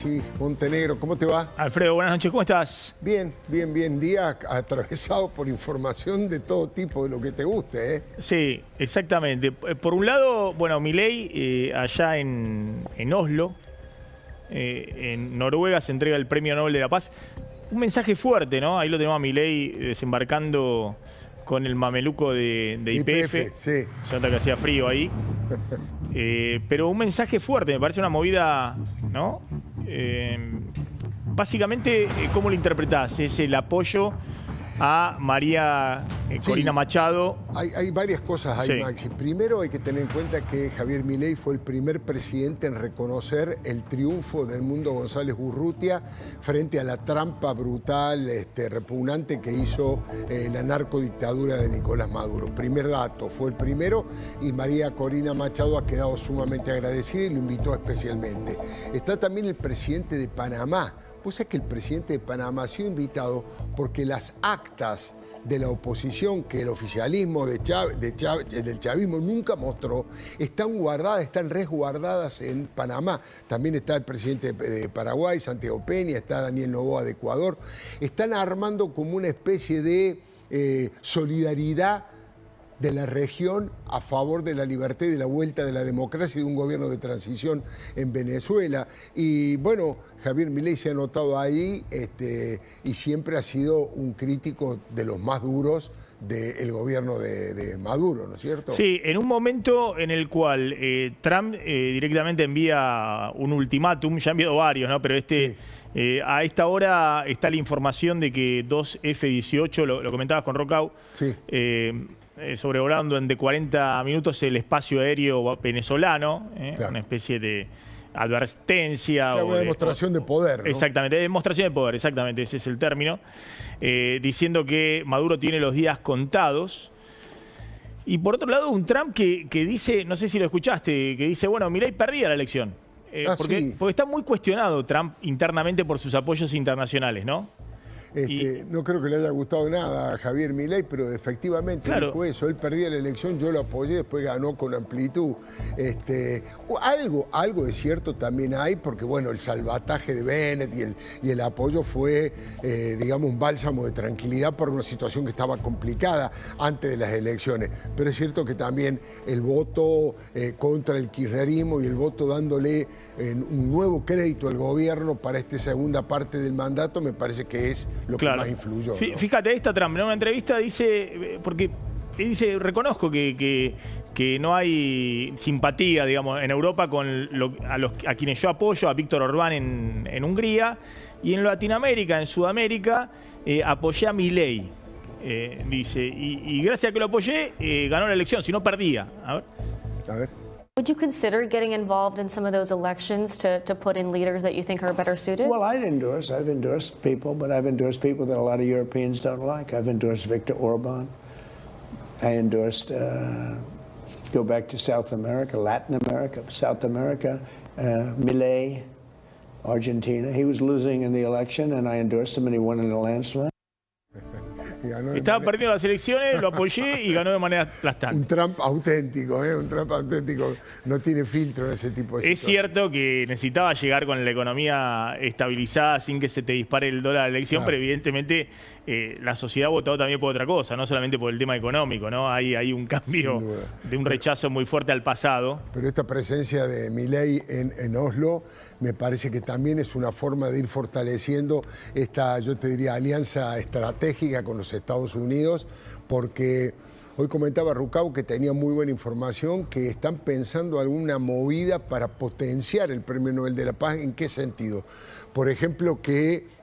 Maxi Montenegro, ¿cómo te va? Alfredo, buenas noches, ¿cómo estás? Bien, bien, bien. Día atravesado por información de todo tipo, de lo que te guste, ¿eh? Sí, exactamente. Por un lado, bueno, Milei, allá en Oslo, en Noruega, se entrega el Premio Nobel de la Paz. Un mensaje fuerte, ¿no? Ahí lo tenemos a Milei desembarcando con el mameluco de YPF. Sí. Se nota que hacía frío ahí. Pero un mensaje fuerte, me parece una movida, ¿no? Básicamente, ¿cómo lo interpretás? Es el apoyo a María Corina Machado. Hay varias cosas ahí, sí. Maxi. Primero hay que tener en cuenta que Javier Milei fue el primer presidente en reconocer el triunfo de Edmundo González Urrutia frente a la trampa brutal, repugnante que hizo la narcodictadura de Nicolás Maduro. Primer dato, fue el primero, y María Corina Machado ha quedado sumamente agradecida y lo invitó especialmente. Está también el presidente de Panamá. Pues es que el presidente de Panamá ha sido invitado porque las actas de la oposición que el oficialismo del chavismo nunca mostró, están guardadas, están resguardadas en Panamá. También está el presidente de Paraguay, Santiago Peña, está Daniel Noboa de Ecuador. Están armando como una especie de solidaridad de la región a favor de la libertad y de la vuelta de la democracia y de un gobierno de transición en Venezuela. Y bueno, Javier Milei se ha notado ahí y siempre ha sido un crítico de los más duros del gobierno de Maduro, ¿no es cierto? Sí, en un momento en el cual Trump directamente envía un ultimátum, ya ha enviado varios, ¿no? Pero sí. A esta hora está la información de que dos F-18, lo comentabas con Rocau, sí. Sobrevolando durante 40 minutos el espacio aéreo venezolano, claro. Una especie de advertencia. Claro, una demostración de poder, ¿no? Exactamente, demostración de poder, exactamente, ese es el término. Diciendo que Maduro tiene los días contados. Y por otro lado, un Trump que dice, no sé si lo escuchaste, que dice, bueno, Milei perdía la elección. Porque está muy cuestionado Trump internamente por sus apoyos internacionales, ¿no? No creo que le haya gustado nada a Javier Milei, pero efectivamente claro. Dijo eso. Él perdía la elección, yo lo apoyé, después ganó con amplitud. Algo de cierto también hay, porque bueno, el salvataje de Bennett y el apoyo fue, digamos, un bálsamo de tranquilidad por una situación que estaba complicada antes de las elecciones. Pero es cierto que también el voto contra el kirchnerismo y el voto dándole un nuevo crédito al gobierno para esta segunda parte del mandato, me parece que es lo que más influyó, ¿no? Fíjate, esta Trump en una entrevista dice, porque dice, reconozco que no hay simpatía, digamos, en Europa con a quienes yo apoyo, a Víctor Orbán en Hungría, y en Latinoamérica, en Sudamérica, apoyé a Milei, dice, y gracias a que lo apoyé, ganó la elección, si no perdía. A ver. Would you consider getting involved in some of those elections to put in leaders that you think are better suited? Well, I've endorsed people, but I've endorsed people that a lot of Europeans don't like. I've endorsed Viktor Orban. I endorsed, go back to South America, Latin America, South America, Milei, Argentina. He was losing in the election, and I endorsed him, and he won in a landslide. Estaba perdiendo las elecciones, lo apoyé y ganó de manera aplastante. Un Trump auténtico, un Trump auténtico. No tiene filtro en ese tipo de situaciones. Es cierto que necesitaba llegar con la economía estabilizada sin que se te dispare el dólar a la elección, claro. Pero evidentemente la sociedad ha votado también por otra cosa, no solamente por el tema económico, ¿no? Hay un cambio de un rechazo muy fuerte al pasado. Pero esta presencia de Milei en Oslo me parece que también es una forma de ir fortaleciendo esta, yo te diría, alianza estratégica con los Estados Unidos, porque hoy comentaba Rucau que tenía muy buena información, que están pensando alguna movida para potenciar el Premio Nobel de la Paz. ¿En qué sentido? Por ejemplo, que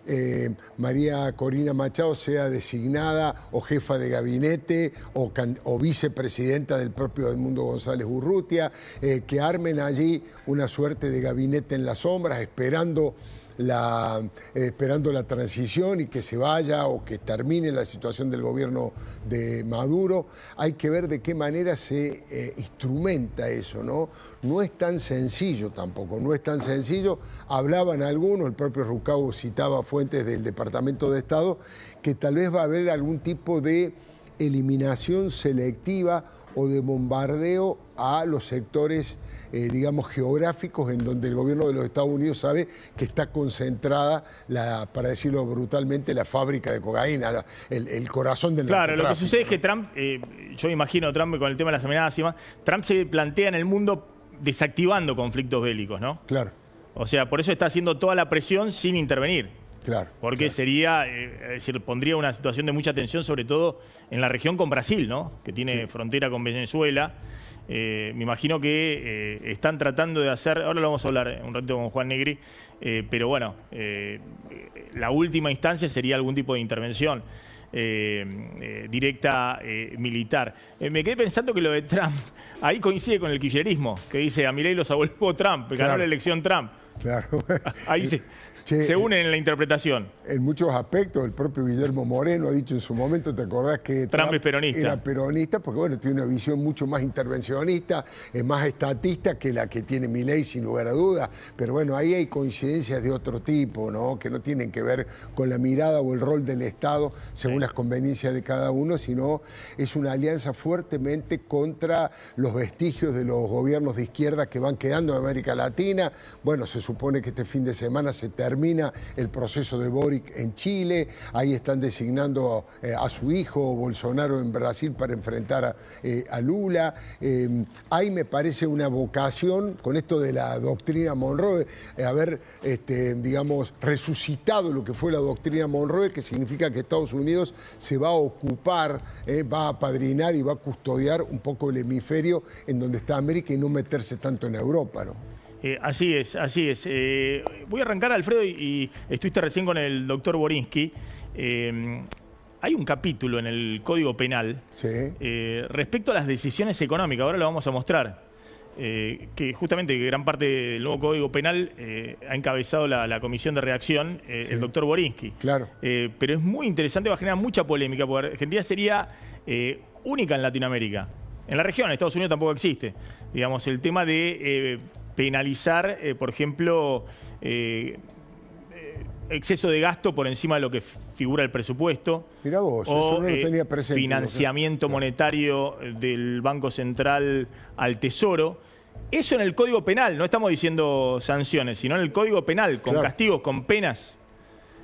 María Corina Machado sea designada o jefa de gabinete o vicepresidenta del propio Edmundo González Urrutia, que armen allí una suerte de gabinete en las sombras, esperando la transición y que se vaya o que termine la situación del gobierno de Maduro. Hay que ver de qué manera se instrumenta eso, ¿no? No es tan sencillo tampoco, no es tan sencillo. Hablaban algunos, el propio Rucau citaba fuentes del Departamento de Estado, que tal vez va a haber algún tipo de eliminación selectiva o de bombardeo a los sectores, digamos, geográficos en donde el gobierno de los Estados Unidos sabe que está concentrada, para decirlo brutalmente, la fábrica de cocaína, el corazón del narcotráfico. Claro, lo que sucede es que Trump, yo imagino Trump con el tema de las amenazas y más, Trump se plantea en el mundo desactivando conflictos bélicos, ¿no? Claro. O sea, por eso está haciendo toda la presión sin intervenir. Claro. Porque claro. sería, es decir, pondría una situación de mucha tensión, sobre todo en la región con Brasil, ¿no? Que tiene frontera con Venezuela. Me imagino que están tratando de hacer, ahora lo vamos a hablar un ratito con Juan Negri, pero bueno, la última instancia sería algún tipo de intervención directa militar. Me quedé pensando que lo de Trump, ahí coincide con el kirchnerismo, que dice a Milei lo salvó Trump, ganó la elección Trump. Claro. Ahí se unen en la interpretación. En muchos aspectos, el propio Guillermo Moreno ha dicho en su momento, ¿te acordás que Trump es peronista? Era peronista, porque bueno, tiene una visión mucho más intervencionista, más estatista que la que tiene Milei, sin lugar a dudas. Pero bueno, ahí hay coincidencias de otro tipo, ¿no? Que no tienen que ver con la mirada o el rol del Estado según las conveniencias de cada uno, sino es una alianza fuertemente contra los vestigios de los gobiernos de izquierda que van quedando en América Latina. Bueno, se supone que este fin de semana se termina el proceso de Boric en Chile, ahí están designando a su hijo Bolsonaro en Brasil para enfrentar a Lula. Ahí me parece una vocación, con esto de la doctrina Monroe, haber, digamos, resucitado lo que fue la doctrina Monroe, que significa que Estados Unidos se va a ocupar, va a apadrinar y va a custodiar un poco el hemisferio en donde está América y no meterse tanto en Europa, ¿no? Así es, así es. Voy a arrancar, Alfredo, y estuviste recién con el doctor Borinsky. Hay un capítulo en el Código Penal respecto a las decisiones económicas, ahora lo vamos a mostrar, que justamente gran parte del nuevo Código Penal ha encabezado la comisión de redacción el doctor Borinsky. Claro. Pero es muy interesante, va a generar mucha polémica, porque Argentina sería única en Latinoamérica. En la región, en Estados Unidos tampoco existe. Digamos, el tema de penalizar, por ejemplo, exceso de gasto por encima de lo que figura el presupuesto. Mirá vos, o eso no lo tenía presente. Financiamiento monetario del Banco Central al Tesoro. Eso en el Código Penal, no estamos diciendo sanciones, sino en el Código Penal, con castigos, con penas.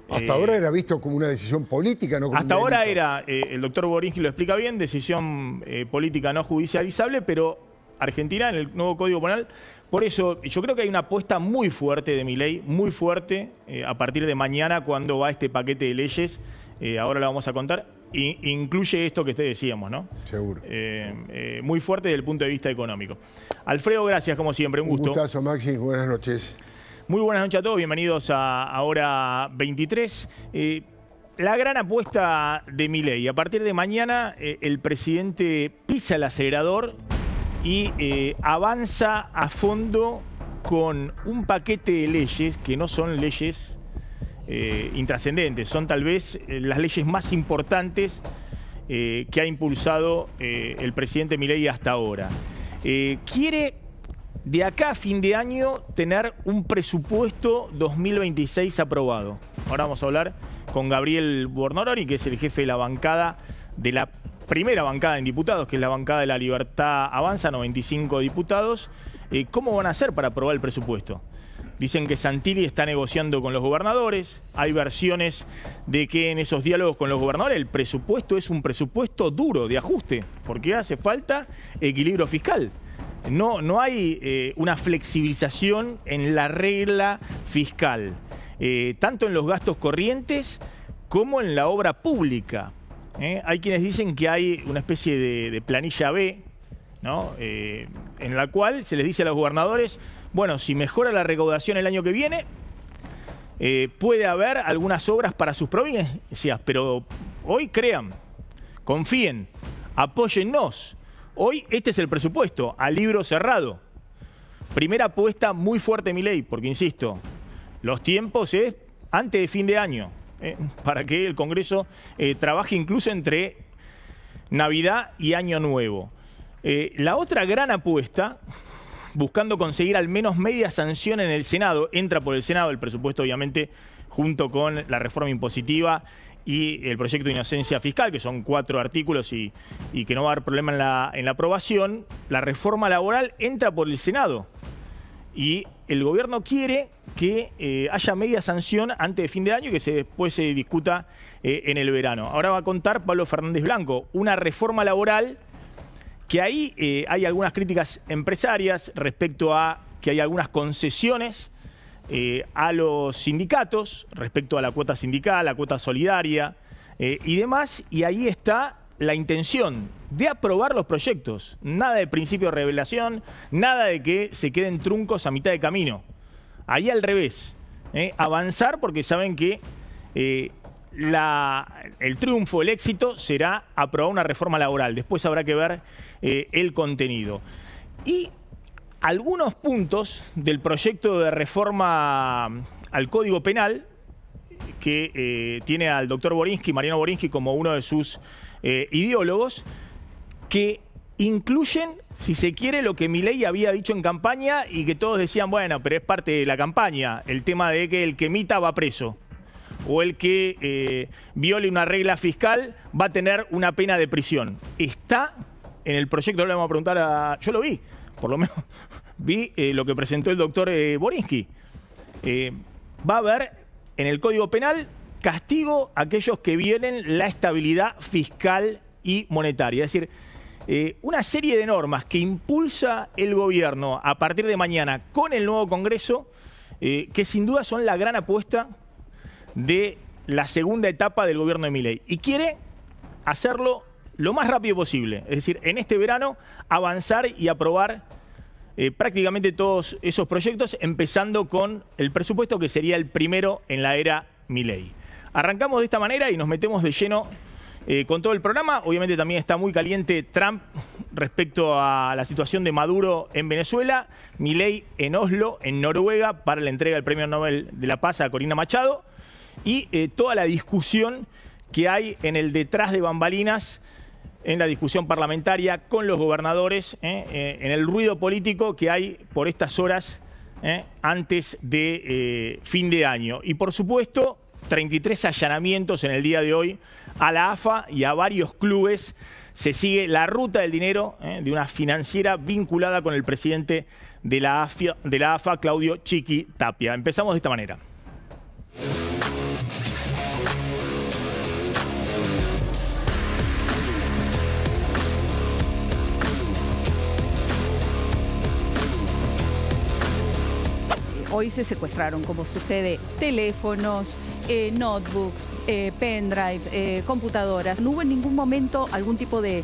Hasta ahora era visto como una decisión política, no como hasta ahora era, el doctor Borinsky lo explica bien, decisión política no judicializable, pero Argentina en el nuevo Código Penal. Por eso yo creo que hay una apuesta muy fuerte de Milei, muy fuerte, a partir de mañana cuando va este paquete de leyes, ahora lo vamos a contar, incluye esto que te decíamos, ¿no? Seguro. Muy fuerte desde el punto de vista económico. Alfredo, gracias como siempre, un gusto. Un gustazo, Maxi, buenas noches. Muy buenas noches a todos, bienvenidos a Hora 23. La gran apuesta de Milei, a partir de mañana el presidente pisa el acelerador y avanza a fondo con un paquete de leyes que no son leyes intrascendentes, son tal vez las leyes más importantes que ha impulsado el presidente Milei hasta ahora. Quiere de acá a fin de año tener un presupuesto 2026 aprobado. Ahora vamos a hablar con Gabriel Bornorori, que es el jefe de la bancada, de la primera bancada en diputados, que es la bancada de La Libertad Avanza, 95 diputados. ¿Cómo van a hacer para aprobar el presupuesto? Dicen que Santilli está negociando con los gobernadores. Hay versiones de que en esos diálogos con los gobernadores el presupuesto es un presupuesto duro de ajuste, porque hace falta equilibrio fiscal. No hay una flexibilización en la regla fiscal, tanto en los gastos corrientes como en la obra pública. Hay quienes dicen que hay una especie de planilla B, ¿no? En la cual se les dice a los gobernadores, bueno, si mejora la recaudación el año que viene, puede haber algunas obras para sus provincias, pero hoy crean, confíen, apóyennos. Hoy este es el presupuesto, a libro cerrado. Primera apuesta muy fuerte Milei, porque insisto, los tiempos es antes de fin de año, para que el Congreso trabaje incluso entre Navidad y Año Nuevo. La otra gran apuesta, buscando conseguir al menos media sanción en el Senado, entra por el Senado el presupuesto obviamente junto con la reforma impositiva y el proyecto de inocencia fiscal, que son 4 artículos y que no va a haber problema en la aprobación, la reforma laboral entra por el Senado. Y el gobierno quiere que haya media sanción antes de fin de año y que después se discuta en el verano. Ahora va a contar Pablo Fernández Blanco, una reforma laboral que ahí hay algunas críticas empresarias respecto a que hay algunas concesiones a los sindicatos respecto a la cuota sindical, la cuota solidaria y demás, y ahí está la intención de aprobar los proyectos. Nada de principio de revelación, nada de que se queden truncos a mitad de camino. Ahí al revés, avanzar porque saben que el triunfo, el éxito será aprobar una reforma laboral. Después habrá que ver el contenido. Y algunos puntos del proyecto de reforma al Código Penal, que tiene al doctor Borinsky, Mariano Borinsky, como uno de sus ideólogos, que incluyen, si se quiere, lo que Milei había dicho en campaña y que todos decían, bueno, pero es parte de la campaña, el tema de que el que mita va preso, o el que viole una regla fiscal va a tener una pena de prisión. Está en el proyecto, ahora le vamos a preguntar yo lo vi, por lo menos vi lo que presentó el doctor Borinsky. Va a haber en el Código Penal castigo a aquellos que violen la estabilidad fiscal y monetaria. Es decir, una serie de normas que impulsa el gobierno a partir de mañana con el nuevo Congreso, que sin duda son la gran apuesta de la segunda etapa del gobierno de Milei. Y quiere hacerlo lo más rápido posible. Es decir, en este verano avanzar y aprobar prácticamente todos esos proyectos, empezando con el presupuesto que sería el primero en la era Milei. Arrancamos de esta manera y nos metemos de lleno con todo el programa. Obviamente también está muy caliente Trump respecto a la situación de Maduro en Venezuela, Milei en Oslo, en Noruega, para la entrega del Premio Nobel de la Paz a Corina Machado, y toda la discusión que hay en el detrás de bambalinas, en la discusión parlamentaria con los gobernadores, en el ruido político que hay por estas horas antes de fin de año. Y por supuesto, 33 allanamientos en el día de hoy a la AFA y a varios clubes. Se sigue la ruta del dinero de una financiera vinculada con el presidente de la AFA, Claudio Chiqui Tapia. Empezamos de esta manera. Hoy se secuestraron, como sucede, teléfonos, notebooks, pendrive, computadoras. ¿No hubo en ningún momento algún tipo de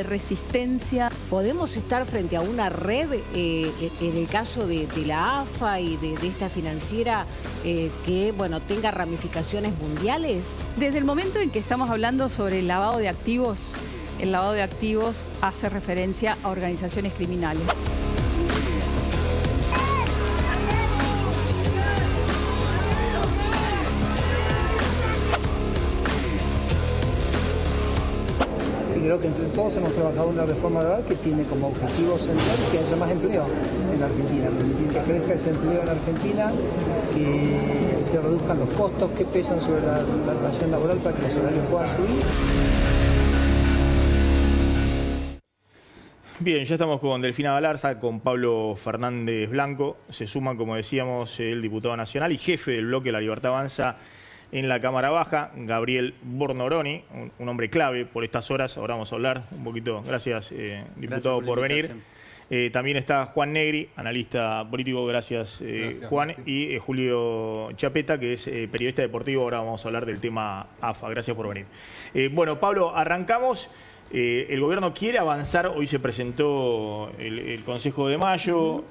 resistencia? ¿Podemos estar frente a una red, en el caso de la AFA y de esta financiera, que bueno, tenga ramificaciones mundiales? Desde el momento en que estamos hablando sobre el lavado de activos hace referencia a organizaciones criminales. Creo que entre todos hemos trabajado una reforma laboral que tiene como objetivo central que haya más empleo en Argentina, que crezca ese empleo en Argentina, que se reduzcan los costos que pesan sobre la relación laboral para que los salarios puedan subir. Bien, ya estamos con Delfina Galarza, con Pablo Fernández Blanco. Se suma, como decíamos, el diputado nacional y jefe del bloque La Libertad Avanza en la Cámara Baja, Gabriel Bornoroni, un hombre clave por estas horas. Ahora vamos a hablar un poquito. Gracias, diputado, por venir. También está Juan Negri, analista político. Gracias, Juan. Sí. Y Julio Chapeta, que es periodista deportivo. Ahora vamos a hablar del tema AFA. Gracias por venir. Bueno, Pablo, arrancamos. El gobierno quiere avanzar. Hoy se presentó el Consejo de Mayo,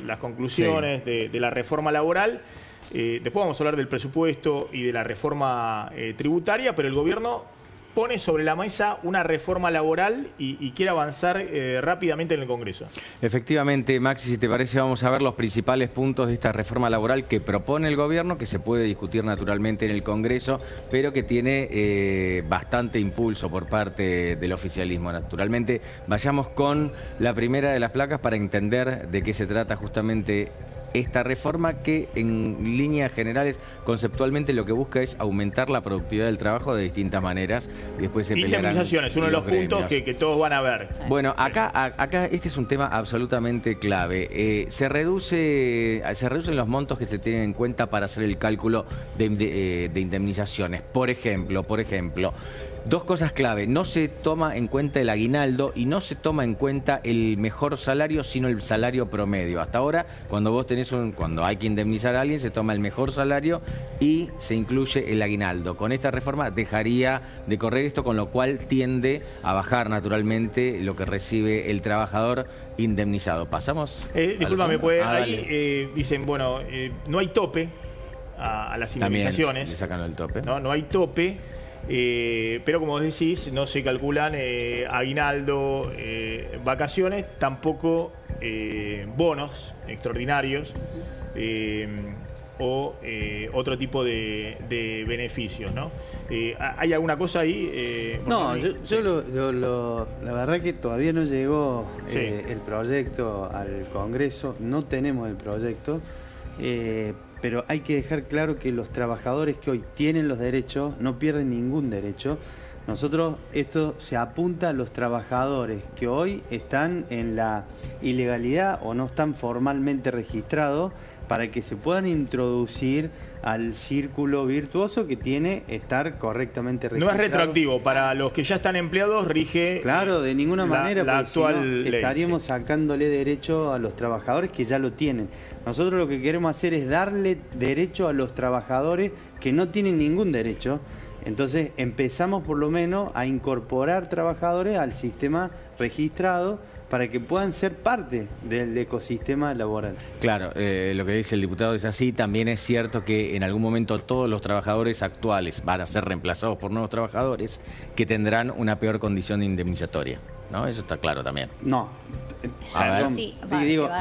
las conclusiones de la reforma laboral. Después vamos a hablar del presupuesto y de la reforma tributaria, pero el gobierno pone sobre la mesa una reforma laboral y quiere avanzar rápidamente en el Congreso. Efectivamente, Maxi, si te parece, vamos a ver los principales puntos de esta reforma laboral que propone el gobierno, que se puede discutir naturalmente en el Congreso, pero que tiene bastante impulso por parte del oficialismo. Naturalmente, vayamos con la primera de las placas para entender de qué se trata justamente esta reforma que en líneas generales, conceptualmente, lo que busca es aumentar la productividad del trabajo de distintas maneras y después se pelearán. Indemnización es uno de los puntos que todos van a ver. Bueno, acá este es un tema absolutamente clave. Se reducen los montos que se tienen en cuenta para hacer el cálculo de indemnizaciones. Por ejemplo, dos cosas clave: no se toma en cuenta el aguinaldo y no se toma en cuenta el mejor salario, sino el salario promedio. Hasta ahora, cuando hay que indemnizar a alguien, se toma el mejor salario y se incluye el aguinaldo. Con esta reforma dejaría de correr esto, con lo cual tiende a bajar naturalmente lo que recibe el trabajador indemnizado. ¿Pasamos? Discúlpame, pues ahí dicen, bueno, no hay tope a las indemnizaciones. También le sacan el tope. No hay tope. Pero como vos decís, no se calculan aguinaldo, vacaciones, tampoco bonos extraordinarios o otro tipo de beneficios, ¿no? ¿Hay alguna cosa ahí? No, la verdad que todavía no llegó el proyecto al Congreso, no tenemos el proyecto. Pero hay que dejar claro que los trabajadores que hoy tienen los derechos no pierden ningún derecho. Esto se apunta a los trabajadores que hoy están en la ilegalidad o no están formalmente registrados, para que se puedan introducir al círculo virtuoso que tiene estar correctamente registrado. No es retroactivo, para los que ya están empleados rige... Claro, de ninguna manera, la actual ley, estaríamos sacándole derecho a los trabajadores que ya lo tienen. Nosotros lo que queremos hacer es darle derecho a los trabajadores que no tienen ningún derecho. Entonces empezamos por lo menos a incorporar trabajadores al sistema registrado, para que puedan ser parte del ecosistema laboral. Claro, lo que dice el diputado es así. También es cierto que en algún momento todos los trabajadores actuales van a ser reemplazados por nuevos trabajadores que tendrán una peor condición indemnizatoria, ¿no? Eso está claro también. No.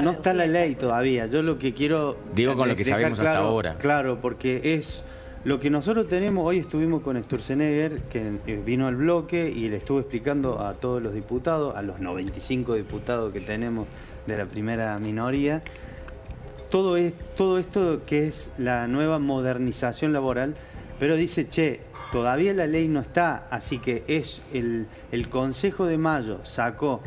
No está la ley todavía. Yo lo que quiero... Digo con lo que sabemos hasta ahora. Claro, porque es... Lo que nosotros tenemos, hoy estuvimos con Sturzenegger, que vino al bloque y le estuvo explicando a todos los diputados, a los 95 diputados que tenemos de la primera minoría, todo esto que es la nueva modernización laboral, pero dice, todavía la ley no está, así que es el Consejo de Mayo sacó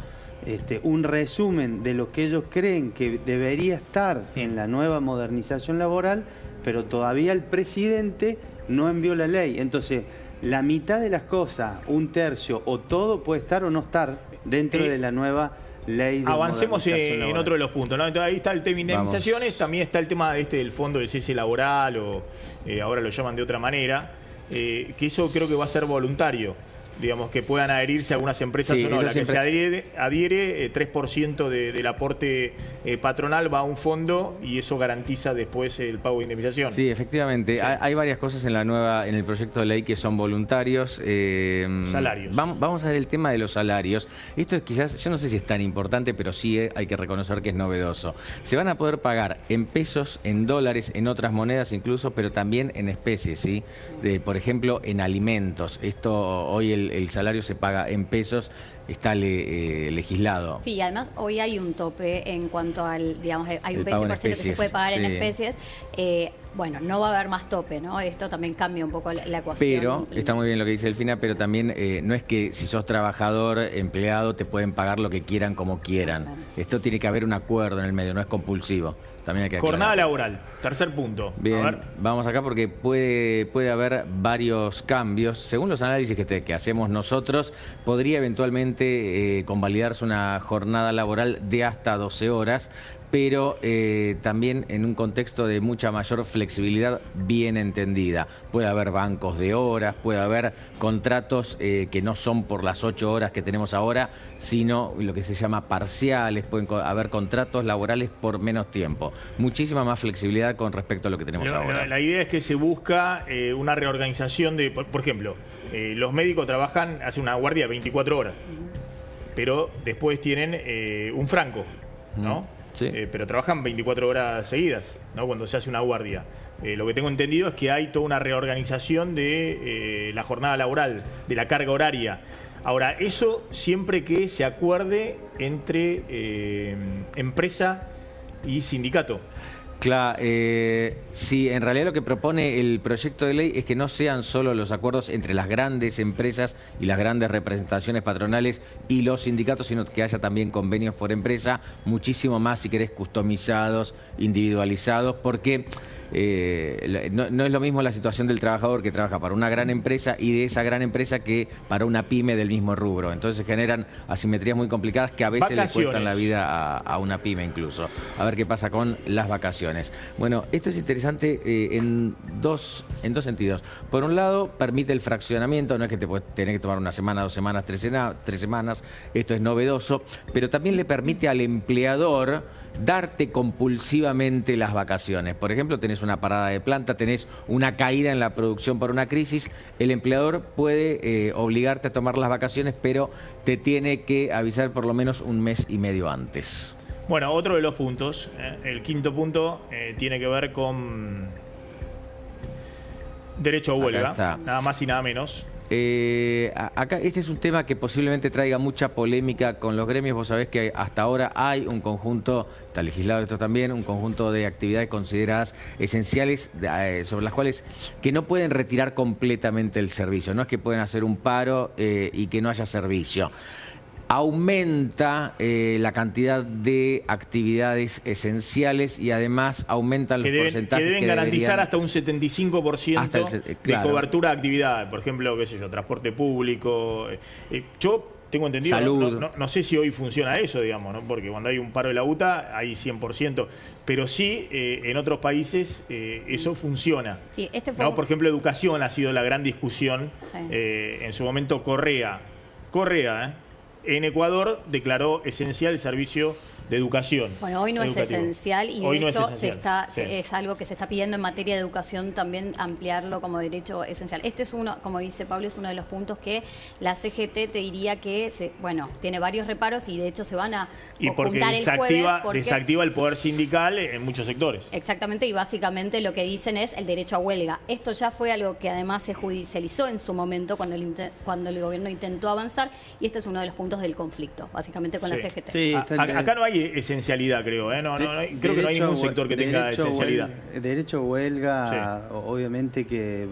un resumen de lo que ellos creen que debería estar en la nueva modernización laboral, pero todavía el presidente no envió la ley. Entonces, la mitad de las cosas, un tercio o todo, puede estar o no estar dentro de la nueva ley de Avancemos en otro de los puntos, ¿no? Entonces, ahí está el tema de indemnizaciones, también está el tema del fondo de cese laboral, o ahora lo llaman de otra manera, que eso creo que va a ser voluntario. Digamos, que puedan adherirse a algunas empresas o no. La que se adhiere 3% del aporte patronal va a un fondo y eso garantiza después el pago de indemnización. Sí, efectivamente. Sí. Hay varias cosas en el proyecto de ley que son voluntarios. Salarios. Vamos a ver el tema de los salarios. Esto es quizás, yo no sé si es tan importante, pero sí hay que reconocer que es novedoso. Se van a poder pagar en pesos, en dólares, en otras monedas incluso, pero también en especies, ¿sí? Por ejemplo, en alimentos. Esto hoy el salario se paga en pesos, está legislado. Sí, y además hoy hay un tope en cuanto al, digamos, hay un 20% que se puede pagar en especies. Bueno, no va a haber más tope, ¿no? Esto también cambia un poco la ecuación. Pero, está muy bien lo que dice Delfina, pero también no es que si sos trabajador, empleado, te pueden pagar lo que quieran como quieran. Claro. Esto tiene que haber un acuerdo en el medio, no es compulsivo. También hay que jornada laboral, tercer punto. Bien, vamos acá porque puede haber varios cambios. Según los análisis que hacemos nosotros, podría eventualmente convalidarse una jornada laboral de hasta 12 horas, pero también en un contexto de mucha mayor flexibilidad bien entendida. Puede haber bancos de horas, puede haber contratos que no son por las 8 horas que tenemos ahora, sino lo que se llama parciales, pueden haber contratos laborales por menos tiempo. Muchísima más flexibilidad con respecto a lo que tenemos ahora. La idea es que se busca una reorganización de, por ejemplo, los médicos hacen una guardia 24 horas, pero después tienen un franco, ¿no? Sí. Pero trabajan 24 horas seguidas, ¿no? Cuando se hace una guardia. Lo que tengo entendido es que hay toda una reorganización de la jornada laboral, de la carga horaria. Ahora, eso siempre que se acuerde entre empresa y sindicato. Claro, sí, en realidad lo que propone el proyecto de ley es que no sean solo los acuerdos entre las grandes empresas y las grandes representaciones patronales y los sindicatos, sino que haya también convenios por empresa, muchísimo más, si querés, customizados, individualizados, porque no es lo mismo la situación del trabajador que trabaja para una gran empresa y de esa gran empresa que para una pyme del mismo rubro. Entonces generan asimetrías muy complicadas que a veces le cuestan la vida a una pyme incluso. A ver qué pasa con las vacaciones. Bueno, esto es interesante en dos sentidos. Por un lado, permite el fraccionamiento, no es que te puedes tener que tomar una semana, 2 semanas, 3 semanas, esto es novedoso, pero también le permite al empleador darte compulsivamente las vacaciones. Por ejemplo, tenés una parada de planta, tenés una caída en la producción por una crisis, el empleador puede obligarte a tomar las vacaciones, pero te tiene que avisar por lo menos 1 mes y medio antes. Bueno, otro de los puntos, el quinto punto, tiene que ver con derecho a huelga, nada más y nada menos. Acá este es un tema que posiblemente traiga mucha polémica con los gremios. Vos sabés que hasta ahora hay un conjunto, está legislado esto también, un conjunto de actividades consideradas esenciales sobre las cuales que no pueden retirar completamente el servicio. No es que pueden hacer un paro y que no haya servicio. Aumenta la cantidad de actividades esenciales y además aumentan los porcentajes que deben garantizar hasta un 75% de cobertura de actividades. Por ejemplo, qué sé yo, transporte público. Yo tengo entendido, salud. No sé si hoy funciona eso, digamos, ¿no? Porque cuando hay un paro de la UTA hay 100%, pero sí en otros países eso funciona. Sí, ¿no? Por ejemplo, educación ha sido la gran discusión. Sí. En su momento Correa, en Ecuador declaró esencial el servicio de educación. Bueno, hoy no educativo. Es esencial y hoy de hecho sí. es algo que se está pidiendo en materia de educación también ampliarlo como derecho esencial. Este es uno, como dice Pablo, es uno de los puntos que la CGT te diría que tiene varios reparos y de hecho se van a juntar el jueves porque desactiva el poder sindical en muchos sectores. Exactamente, y básicamente lo que dicen es el derecho a huelga. Esto ya fue algo que además se judicializó en su momento cuando el gobierno intentó avanzar y este es uno de los puntos del conflicto, básicamente con la CGT. Sí, acá no hay esencialidad, creo. Creo que no hay ningún sector que tenga esencialidad. Derecho a huelga, obviamente que,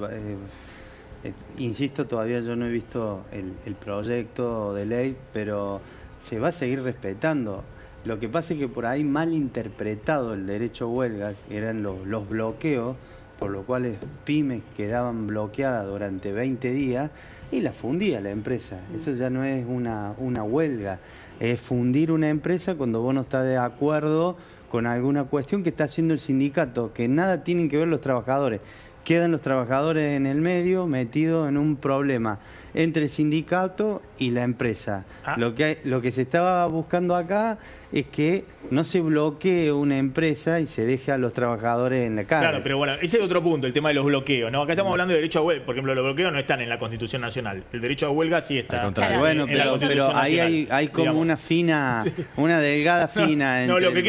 insisto, todavía yo no he visto el proyecto de ley, pero se va a seguir respetando. Lo que pasa es que por ahí mal interpretado el derecho a huelga, que eran los bloqueos, por lo cual pymes quedaban bloqueadas durante 20 días y la fundía la empresa. Eso ya no es una huelga. Es fundir una empresa cuando vos no estás de acuerdo con alguna cuestión que está haciendo el sindicato, que nada tienen que ver los trabajadores. Quedan los trabajadores en el medio metidos en un problema entre el sindicato y la empresa. Lo que se estaba buscando acá es que no se bloquee una empresa y se deje a los trabajadores en la calle. Claro, pero bueno, ese es otro punto, el tema de los bloqueos, ¿no? Acá estamos hablando de derecho a huelga. Por ejemplo, los bloqueos no están en la Constitución Nacional. El derecho a huelga sí está. Claro, bueno, pero ahí hay como una fina, una delgada fina. No, lo que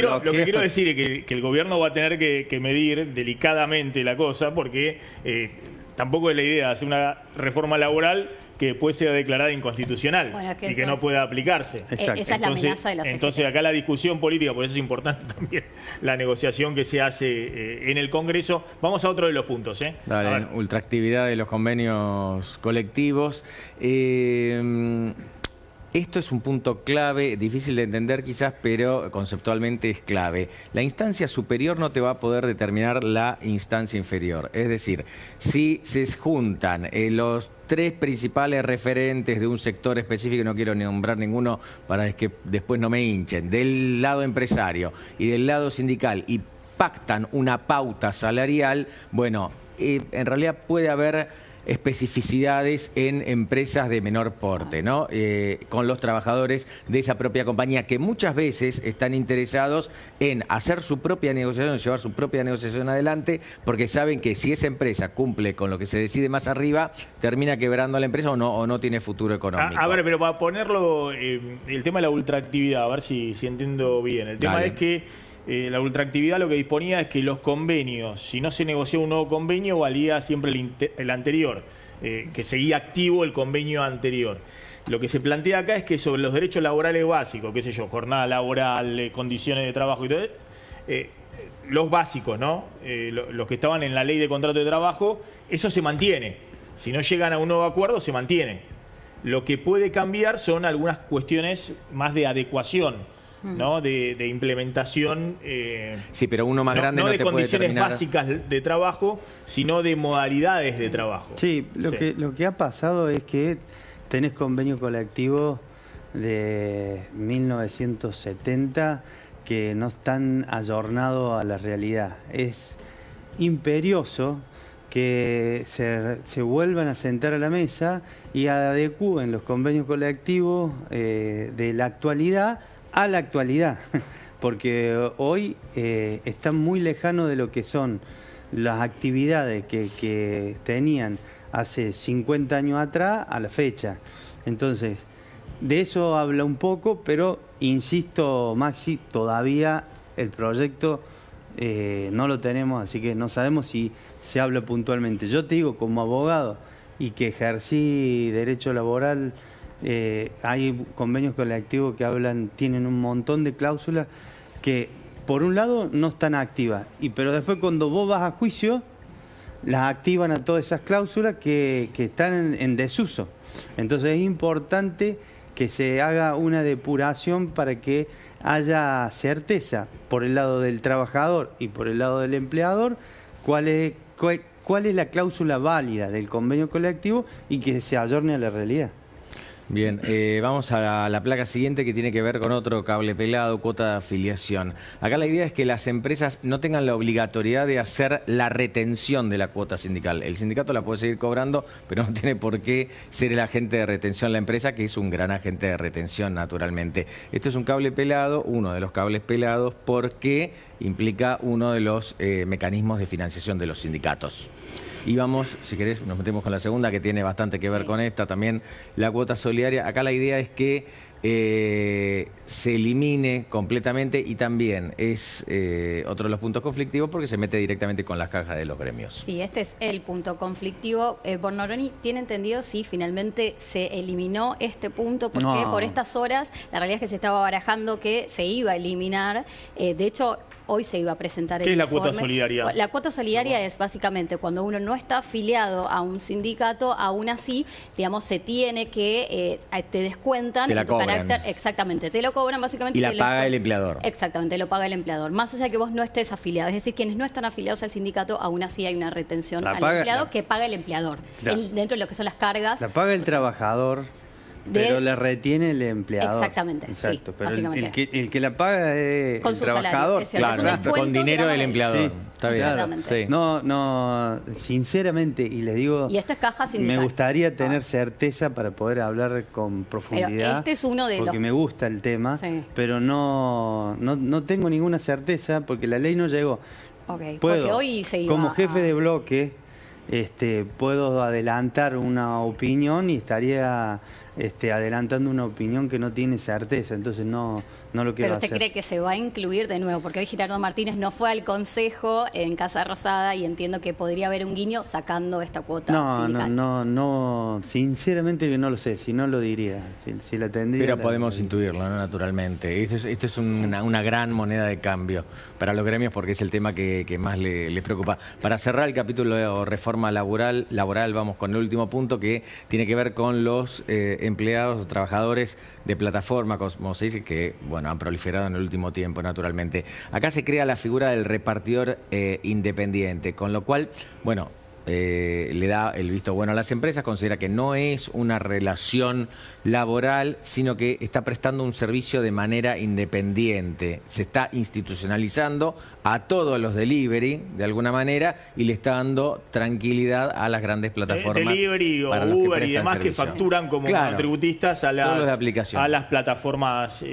quiero decir es que el gobierno va a tener que medir delicadamente la cosa, porque tampoco es la idea de hacer una reforma laboral que después sea declarada inconstitucional y que no pueda aplicarse. Exacto. Esa es la amenaza de la CGT. Entonces acá la discusión política, por eso es importante también la negociación que se hace en el Congreso. Vamos a otro de los puntos. Dale, ultraactividad de los convenios colectivos. Esto es un punto clave, difícil de entender quizás, pero conceptualmente es clave. La instancia superior no te va a poder determinar la instancia inferior. Es decir, si se juntan los 3 principales referentes de un sector específico, no quiero nombrar ninguno para que después no me hinchen, del lado empresario y del lado sindical, y pactan una pauta salarial, bueno, en realidad puede haber especificidades en empresas de menor porte, ¿no? Con los trabajadores de esa propia compañía que muchas veces están interesados en hacer su propia negociación, llevar su propia negociación adelante, porque saben que si esa empresa cumple con lo que se decide más arriba, termina quebrando a la empresa o no tiene futuro económico. A ver, pero para ponerlo, el tema de la ultraactividad, a ver si entiendo bien. El tema es que la ultraactividad lo que disponía es que los convenios, si no se negoció un nuevo convenio, valía siempre el anterior, que seguía activo el convenio anterior. Lo que se plantea acá es que sobre los derechos laborales básicos, qué sé yo, jornada laboral, condiciones de trabajo y todo, los básicos, ¿no? Los que estaban en la ley de contrato de trabajo, eso se mantiene. Si no llegan a un nuevo acuerdo, se mantiene. Lo que puede cambiar son algunas cuestiones más de adecuación, ¿no? De implementación. Sí, pero uno más grande no no de te condiciones puede terminar... básicas de trabajo, sino de modalidades de trabajo. Sí, lo que ha pasado es que tenés convenio colectivo de 1970 que no están ayornados a la realidad. Es imperioso que se vuelvan a sentar a la mesa y adecúen los convenios colectivos de la actualidad a la actualidad, porque hoy están muy lejanos de lo que son las actividades que tenían hace 50 años atrás a la fecha. Entonces, de eso habla un poco, pero insisto, Maxi, todavía el proyecto no lo tenemos, así que no sabemos si se habla puntualmente. Yo te digo, como abogado y que ejercí derecho laboral, hay convenios colectivos que tienen un montón de cláusulas que, por un lado, no están activas, pero después cuando vos vas a juicio, las activan a todas esas cláusulas que están en desuso. Entonces es importante que se haga una depuración para que haya certeza por el lado del trabajador y por el lado del empleador cuál es la cláusula válida del convenio colectivo y que se ayorne a la realidad. Bien, vamos a la placa siguiente que tiene que ver con otro cable pelado, cuota de afiliación. Acá la idea es que las empresas no tengan la obligatoriedad de hacer la retención de la cuota sindical. El sindicato la puede seguir cobrando, pero no tiene por qué ser el agente de retención la empresa, que es un gran agente de retención naturalmente. Esto es un cable pelado, uno de los cables pelados, porque implica uno de los mecanismos de financiación de los sindicatos. Y vamos, si querés, nos metemos con la segunda, que tiene bastante que ver con esta, también la cuota solidaria. Acá la idea es que se elimine completamente y también es otro de los puntos conflictivos porque se mete directamente con las cajas de los gremios. Sí, este es el punto conflictivo. Bornoroni, ¿tiene entendido si finalmente se eliminó este punto? Porque por estas horas la realidad es que se estaba barajando que se iba a eliminar. De hecho, hoy se iba a presentar el informe. ¿Qué es la cuota solidaria? La cuota solidaria es básicamente cuando uno no está afiliado a un sindicato, aún así, digamos, se tiene que, te descuentan te la tu carácter. Exactamente, te lo cobran básicamente. Y la paga el empleador. Exactamente, lo paga el empleador. Más allá de que vos no estés afiliado, es decir, quienes no están afiliados al sindicato, aún así hay una retención al empleado que paga el empleador. Dentro de lo que son las cargas. La paga el trabajador. Pero la retiene el empleador. Exactamente. Exacto, sí, pero el que la paga es con el trabajador. Salario, claro, con dinero del empleador. Sí, está bien. Exactamente. Sí. No, sinceramente, y les digo, y esto es caja sindical. Me gustaría tener certeza para poder hablar con profundidad. Pero este es uno de porque me gusta el tema, pero no tengo ninguna certeza porque la ley no llegó. Okay, puedo, porque hoy se iba como jefe de bloque, puedo adelantar una opinión y estaría adelantando una opinión que no tiene certeza, entonces no lo quiero hacer. Pero usted cree que se va a incluir de nuevo, porque hoy Gerardo Martínez no fue al Consejo en Casa Rosada y entiendo que podría haber un guiño sacando esta cuota sindical. No, sinceramente que no lo sé, si no lo diría, si la tendría. Pero podemos intuirlo, ¿no? Naturalmente. Esto es una gran moneda de cambio para los gremios porque es el tema que más les preocupa. Para cerrar el capítulo de reforma laboral, vamos con el último punto que tiene que ver con los empleados o trabajadores de plataforma, como se dice, que han proliferado en el último tiempo, naturalmente. Acá se crea la figura del repartidor independiente, con lo cual, le da el visto bueno a las empresas, considera que no es una relación laboral, sino que está prestando un servicio de manera independiente. Se está institucionalizando a todos los delivery, de alguna manera, y le está dando tranquilidad a las grandes plataformas. Delivery o Uber y demás que facturan como tributistas a las plataformas,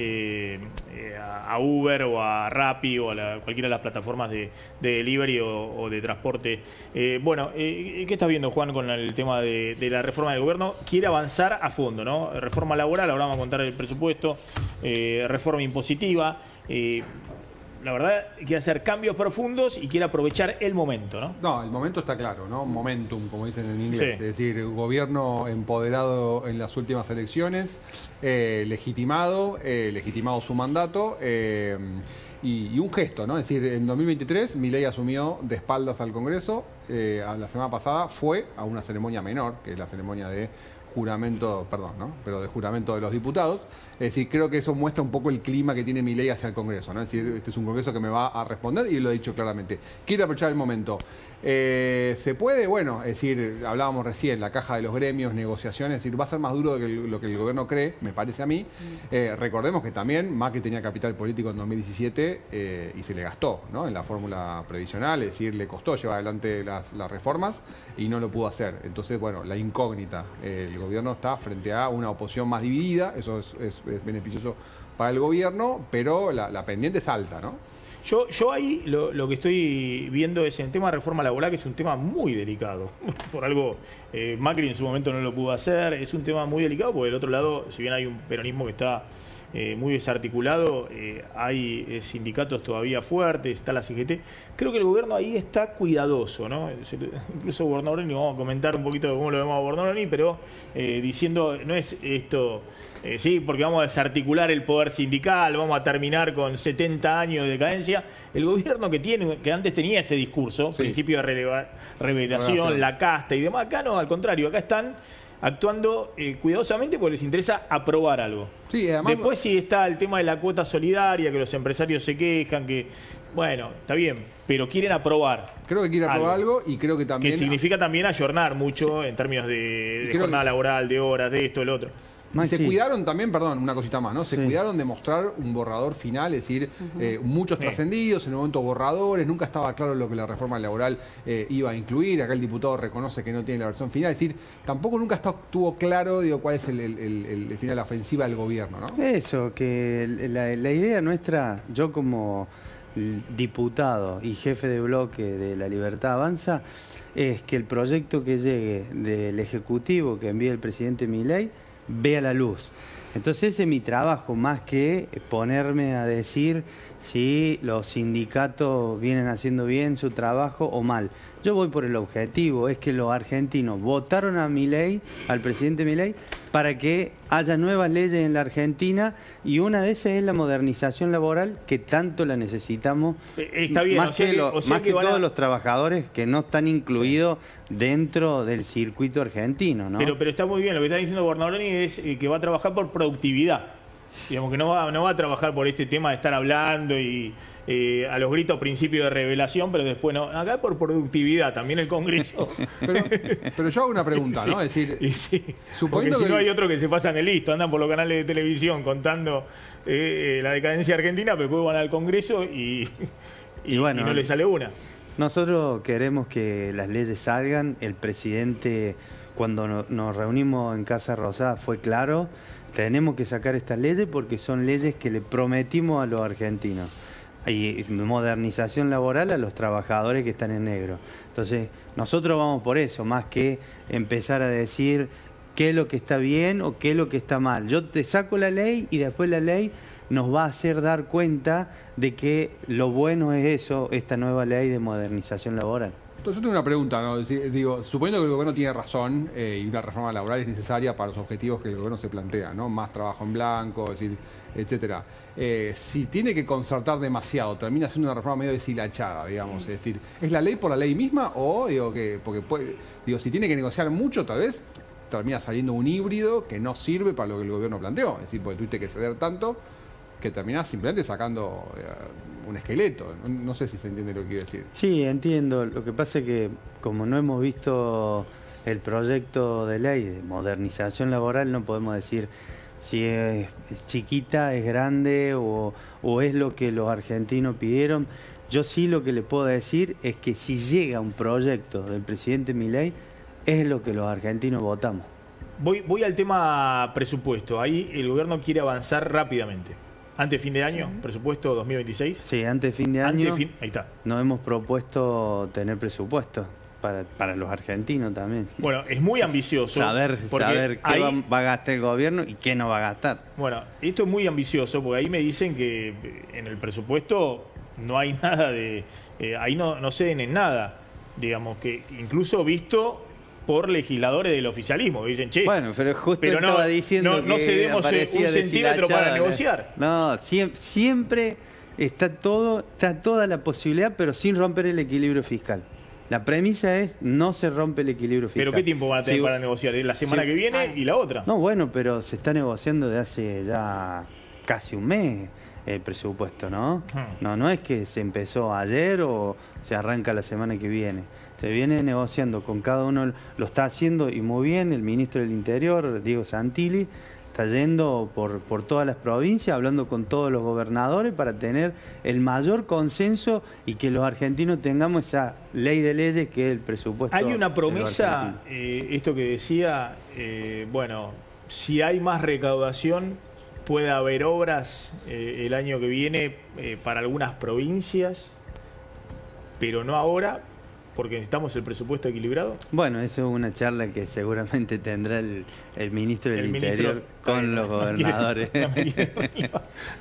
a Uber o a Rappi o a cualquiera de las plataformas de delivery o de transporte. ¿Qué estás viendo, Juan, con el tema de la reforma del gobierno? Quiere avanzar a fondo, ¿no? Reforma laboral, ahora vamos a contar el presupuesto, reforma impositiva. la verdad, quiere hacer cambios profundos y quiere aprovechar el momento, ¿no? No, el momento está claro, ¿no? Momentum, como dicen en inglés. Sí. Es decir, gobierno empoderado en las últimas elecciones, legitimado su mandato y un gesto, ¿no? Es decir, en 2023 Milei asumió de espaldas al Congreso. La semana pasada fue a una ceremonia menor, que es la ceremonia de juramento, perdón, ¿no? Pero de juramento de los diputados. Es decir, creo que eso muestra un poco el clima que tiene Milei hacia el Congreso, ¿no? Es decir, este es un Congreso que me va a responder y lo he dicho claramente. Quiere aprovechar el momento. ¿Se puede? Bueno, es decir, hablábamos recién, la caja de los gremios, negociaciones, es decir, va a ser más duro de lo que el gobierno cree, me parece a mí. Recordemos que también Macri tenía capital político en 2017 y se le gastó, ¿no? En la fórmula previsional, es decir, le costó llevar adelante las reformas y no lo pudo hacer. Entonces, bueno, la incógnita, el gobierno está frente a una oposición más dividida, eso es beneficioso para el gobierno, pero la pendiente es alta, ¿no? Yo ahí lo que estoy viendo es el tema de reforma laboral, que es un tema muy delicado. Por algo, Macri en su momento no lo pudo hacer. Es un tema muy delicado porque del otro lado, si bien hay un peronismo que está muy desarticulado, hay sindicatos todavía fuertes, está la CGT. Creo que el gobierno ahí está cuidadoso, ¿no? Incluso Bornaroni, vamos a comentar un poquito de cómo lo vemos a Bornaroni, pero diciendo, no es esto, sí, porque vamos a desarticular el poder sindical, vamos a terminar con 70 años de decadencia. El gobierno que antes tenía ese discurso, sí, principio de revelación, la casta y demás, acá no, al contrario, acá están actuando cuidadosamente porque les interesa aprobar algo. Sí, además, después sí está el tema de la cuota solidaria, que los empresarios se quejan, que, bueno, está bien, pero quieren aprobar. Creo que quieren aprobar algo y creo que también... Que significa también ayornar mucho en términos de jornada laboral, de horas, de esto, el otro. Se cuidaron también, perdón, una cosita más, ¿no? Se cuidaron de mostrar un borrador final, es decir, muchos trascendidos, en el momento borradores, nunca estaba claro lo que la reforma laboral iba a incluir. Acá el diputado reconoce que no tiene la versión final, es decir, tampoco nunca estuvo claro, digo, cuál es el final, la ofensiva del gobierno, ¿no? Eso, que la idea nuestra, yo como diputado y jefe de bloque de La Libertad Avanza, es que el proyecto que llegue del Ejecutivo que envíe el presidente Milei vea la luz. Entonces ese es mi trabajo, más que ponerme a decir si los sindicatos vienen haciendo bien su trabajo o mal. Yo voy por el objetivo, es que los argentinos votaron a Milei, al presidente Milei, para que haya nuevas leyes en la Argentina y una de esas es la modernización laboral que tanto la necesitamos. Está bien, más que todos los trabajadores que no están incluidos dentro del circuito argentino, ¿no? Pero está muy bien, lo que está diciendo Bornaroni es que va a trabajar por productividad. Digamos que no va a trabajar por este tema de estar hablando y a los gritos principio de revelación, pero después no. Acá por productividad, también el Congreso. pero yo hago una pregunta, ¿no? Es decir, suponiendo que si no hay otro que se pasan de listo, andan por los canales de televisión contando la decadencia argentina, pero después van al Congreso y no le sale una. Nosotros queremos que las leyes salgan. El presidente, cuando nos reunimos en Casa Rosada, fue claro. Tenemos que sacar estas leyes porque son leyes que le prometimos a los argentinos. Y modernización laboral a los trabajadores que están en negro. Entonces, nosotros vamos por eso, más que empezar a decir qué es lo que está bien o qué es lo que está mal. Yo te saco la ley y después la ley nos va a hacer dar cuenta de que lo bueno es eso, esta nueva ley de modernización laboral. Entonces, yo tengo una pregunta, ¿no? Digo, suponiendo que el gobierno tiene razón y una reforma laboral es necesaria para los objetivos que el gobierno se plantea, ¿no? Más trabajo en blanco, es decir, etcétera. Si tiene que concertar demasiado, termina siendo una reforma medio deshilachada, digamos. Es decir, ¿es la ley por la ley misma o si tiene que negociar mucho, tal vez termina saliendo un híbrido que no sirve para lo que el gobierno planteó? Es decir, porque tuviste que ceder tanto que terminás simplemente sacando un esqueleto. No sé si se entiende lo que quiero decir. Sí, entiendo. Lo que pasa es que como no hemos visto el proyecto de ley de modernización laboral, no podemos decir si es chiquita, es grande o es lo que los argentinos pidieron. Yo sí lo que le puedo decir es que si llega un proyecto del presidente Milei, es lo que los argentinos votamos. Voy al tema presupuesto. Ahí el gobierno quiere avanzar rápidamente. ¿Antes de fin de año? ¿Presupuesto 2026? Sí, antes de fin de año. Ahí está. Nos hemos propuesto tener presupuesto para los argentinos también. Bueno, es muy ambicioso. saber qué va a gastar el gobierno y qué no va a gastar. Bueno, esto es muy ambicioso porque ahí me dicen que en el presupuesto no hay nada de... ahí no ceden en nada, digamos, que incluso visto por legisladores del oficialismo, que dicen, che, bueno, pero justo pero estaba diciendo no que cedemos un centímetro para deshilachada, negociar. No, siempre está toda la posibilidad, pero sin romper el equilibrio fiscal. La premisa es no se rompe el equilibrio fiscal. ¿Pero qué tiempo van a tener para negociar? ¿La semana que viene y la otra? No, bueno, pero se está negociando de hace ya casi un mes el presupuesto, ¿no? No es que se empezó ayer o se arranca la semana que viene. Se viene negociando con cada uno, lo está haciendo y muy bien el ministro del Interior, Diego Santilli, está yendo por todas las provincias, hablando con todos los gobernadores para tener el mayor consenso y que los argentinos tengamos esa ley de leyes que es el presupuesto. Hay una promesa, esto que decía, bueno, si hay más recaudación, puede haber obras el año que viene para algunas provincias, pero no ahora, porque necesitamos el presupuesto equilibrado. Bueno, eso es una charla que seguramente tendrá el ministro del Interior con los gobernadores.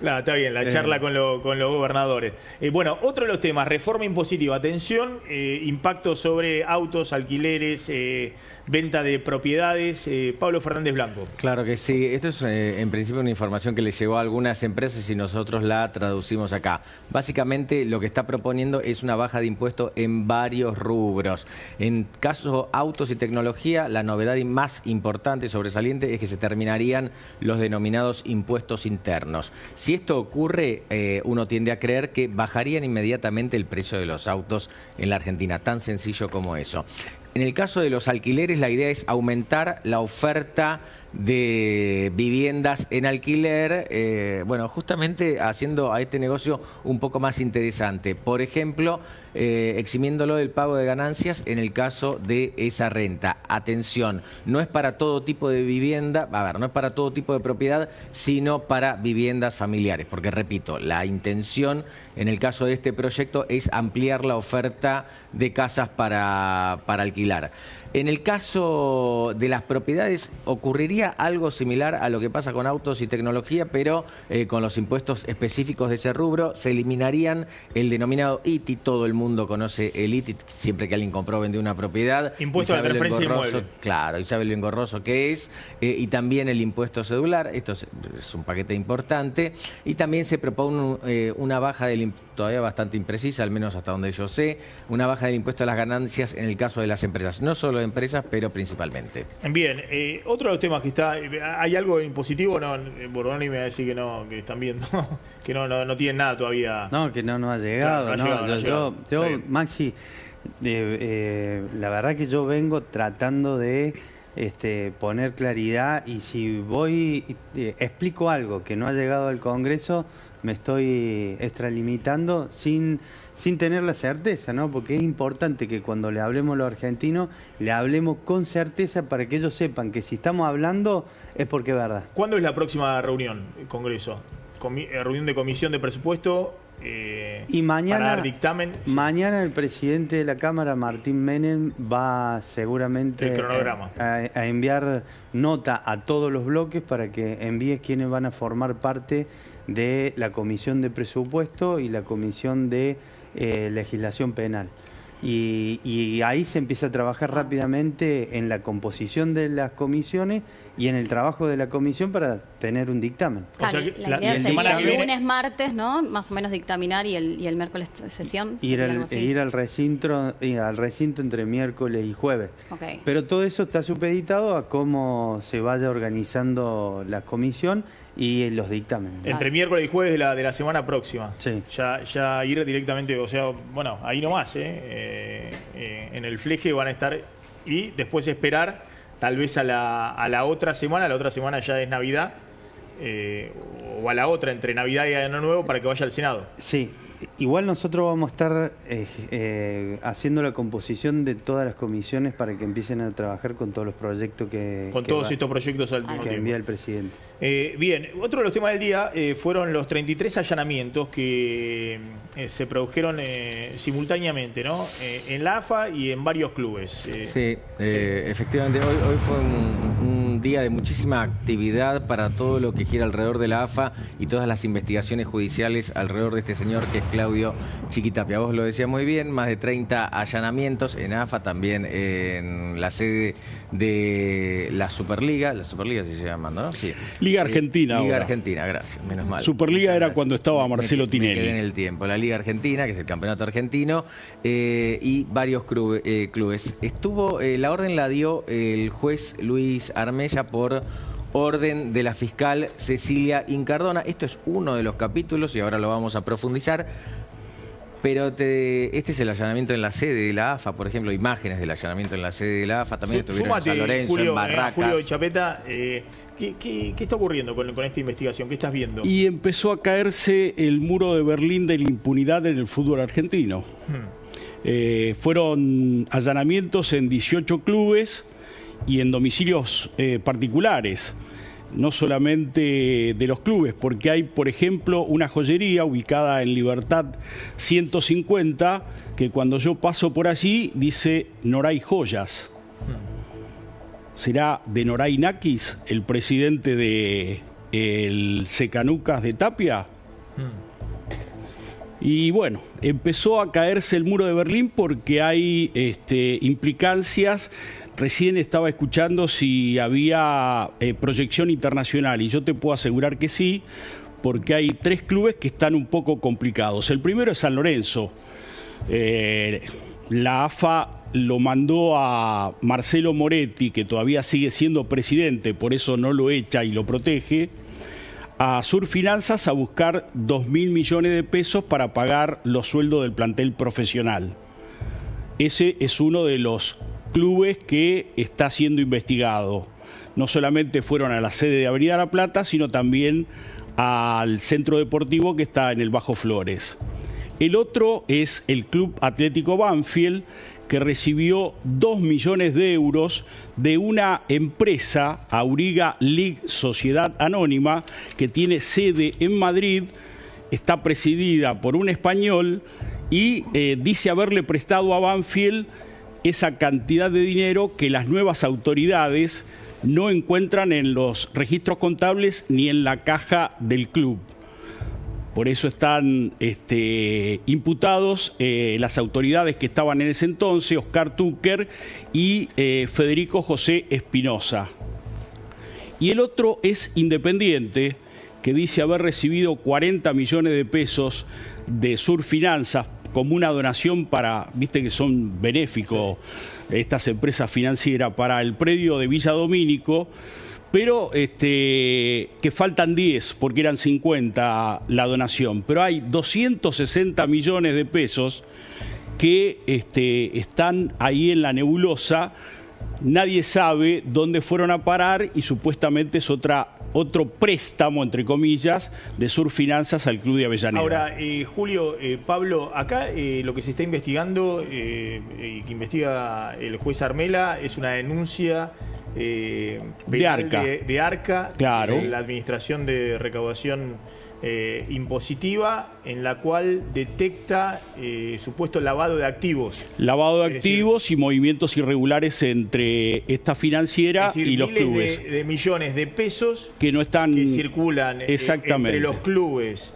No, está bien, la charla con los gobernadores. Bueno, otro de los temas, reforma impositiva. Atención, impacto sobre autos, alquileres, venta de propiedades. Pablo Fernández Blanco. Claro que sí. Esto es en principio una información que le llegó a algunas empresas y nosotros la traducimos acá. Básicamente lo que está proponiendo es una baja de impuestos en varios rubros. En caso autos y tecnología, la novedad más importante y sobresaliente es que se terminarían los denominados impuestos internos. Si esto ocurre, uno tiende a creer que bajarían inmediatamente el precio de los autos en la Argentina, tan sencillo como eso. En el caso de los alquileres, la idea es aumentar la oferta de viviendas en alquiler, bueno, justamente haciendo a este negocio un poco más interesante. Por ejemplo, eximiéndolo del pago de ganancias en el caso de esa renta. Atención, no es para todo tipo de vivienda, no es para todo tipo de propiedad, sino para viviendas familiares. Porque, repito, la intención en el caso de este proyecto es ampliar la oferta de casas para alquilar. En el caso de las propiedades ocurriría algo similar a lo que pasa con autos y tecnología, pero con los impuestos específicos de ese rubro se eliminarían el denominado ITI. Todo el mundo conoce el ITI, siempre que alguien compró o vendió una propiedad. Impuesto de referencia inmueble. Claro, y sabe lo engorroso que es. Y también el impuesto cedular, esto es un paquete importante. Y también se propone una baja del impuesto, todavía bastante imprecisa, al menos hasta donde yo sé, una baja del impuesto a las ganancias en el caso de las empresas. No solo de empresas, pero principalmente. Bien, otro de los temas que está, ¿hay algo impositivo? No, Bordoni me va a decir que no, que están viendo, que no tienen nada todavía. No, que no ha llegado. Yo, Maxi, la verdad que yo vengo tratando de poner claridad y si explico algo que no ha llegado al Congreso, me estoy extralimitando sin tener la certeza, ¿no? Porque es importante que cuando le hablemos a los argentinos, le hablemos con certeza para que ellos sepan que si estamos hablando es porque es verdad. ¿Cuándo es la próxima reunión, Congreso? Reunión de comisión de presupuesto y mañana, para dar dictamen. Mañana el presidente de la Cámara, Martín Menem, va seguramente a enviar nota a todos los bloques para que envíe quienes van a formar parte de la Comisión de Presupuesto y la Comisión de Legislación Penal. Y ahí se empieza a trabajar rápidamente en la composición de las comisiones y en el trabajo de la comisión para tener un dictamen. Claro, o sea, la idea sería el lunes, martes, ¿no? Más o menos dictaminar y el miércoles sesión. Ir al recinto entre miércoles y jueves. Okay. Pero todo eso está supeditado a cómo se vaya organizando la comisión y los dictámenes. Entre miércoles y jueves de la semana próxima. Sí. Ya ir directamente, o sea, bueno, ahí nomás, en el fleje van a estar y después esperar tal vez a la otra semana. La otra semana ya es Navidad, o a la otra, entre Navidad y Año Nuevo, para que vaya al Senado. Sí. Igual nosotros vamos a estar haciendo la composición de todas las comisiones para que empiecen a trabajar con todos los proyectos estos proyectos al mismo que envía el presidente. Bien, otro de los temas del día fueron los 33 allanamientos que se produjeron simultáneamente, ¿no? En la AFA y en varios clubes. Sí, efectivamente, hoy fue un un día de muchísima actividad para todo lo que gira alrededor de la AFA y todas las investigaciones judiciales alrededor de este señor que es Claudio Chiquitapia. Vos lo decías muy bien, más de 30 allanamientos en AFA, también en la sede de la Superliga se llama, ¿no? Sí. Liga Argentina. Liga ahora. Argentina, gracias, menos mal. Superliga era cuando estaba Marcelo Tinelli. Me quedé en el tiempo. La Liga Argentina, que es el campeonato argentino, y varios clubes. La orden la dio el juez Luis Armella por orden de la fiscal Cecilia Incardona. Esto es uno de los capítulos y ahora lo vamos a profundizar. Pero este es el allanamiento en la sede de la AFA, por ejemplo, imágenes del allanamiento en la sede de la AFA. También estuvieron en San Lorenzo, Julio, en Barracas. Julio Chapeta, ¿qué está ocurriendo con esta investigación? ¿Qué estás viendo? Y empezó a caerse el muro de Berlín de la impunidad en el fútbol argentino. Fueron allanamientos en 18 clubes y en domicilios particulares. No solamente de los clubes, porque hay, por ejemplo, una joyería ubicada en Libertad 150, que cuando yo paso por allí dice Noray Joyas. ¿Será de Noray Nakis, el presidente de el Secanucas de Tapia? Y bueno, empezó a caerse el muro de Berlín porque hay implicancias. Recién estaba escuchando si había proyección internacional y yo te puedo asegurar que sí, porque hay 3 clubes que están un poco complicados. El primero es San Lorenzo. La AFA lo mandó a Marcelo Moretti, que todavía sigue siendo presidente, por eso no lo echa y lo protege, a Surfinanzas a buscar 2.000 millones de pesos para pagar los sueldos del plantel profesional. Ese es uno de los clubes que está siendo investigado. No solamente fueron a la sede de Avenida La Plata, sino también al centro deportivo que está en el Bajo Flores. El otro es el Club Atlético Banfield, que recibió 2 millones de euros de una empresa, Auriga League Sociedad Anónima, que tiene sede en Madrid, está presidida por un español y dice haberle prestado a Banfield esa cantidad de dinero que las nuevas autoridades no encuentran en los registros contables ni en la caja del club. Por eso están imputados las autoridades que estaban en ese entonces, Oscar Tucker y Federico José Espinosa. Y el otro es Independiente, que dice haber recibido 40 millones de pesos de Surfinanzas como una donación para, viste que son benéficos estas empresas financieras, para el predio de Villa Domínico, pero que faltan 10 porque eran 50 la donación. Pero hay 260 millones de pesos que están ahí en la nebulosa. Nadie sabe dónde fueron a parar y supuestamente es otro préstamo, entre comillas, de Surfinanzas al Club de Avellaneda. Ahora, Julio, Pablo, acá lo que se está investigando y que investiga el juez Armella es una denuncia de Arca, claro, la Administración de Recaudación Impositiva, en la cual detecta supuesto lavado de activos. Lavado de activos y movimientos irregulares entre esta financiera y los clubes. De millones de pesos que no están, que circulan entre los clubes.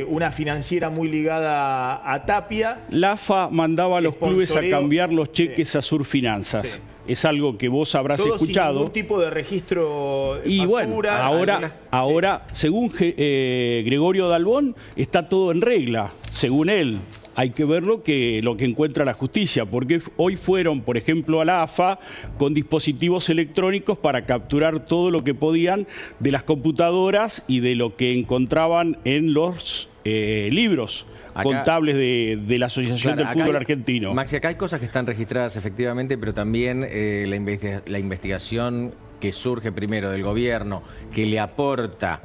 Una financiera muy ligada a Tapia. La AFA mandaba a los clubes a cambiar los cheques a Surfinanzas. Sí. Es algo que vos habrás escuchado. Sin ningún tipo de registro, y factura, bueno, ahora según Gregorio Dalbón, está todo en regla, según él. Hay que ver lo que encuentra la justicia, porque hoy fueron, por ejemplo, a la AFA con dispositivos electrónicos para capturar todo lo que podían de las computadoras y de lo que encontraban en los libros contables de la Asociación del Fútbol Argentino. Maxi, acá hay cosas que están registradas efectivamente, pero también la investigación que surge primero del gobierno, que le aporta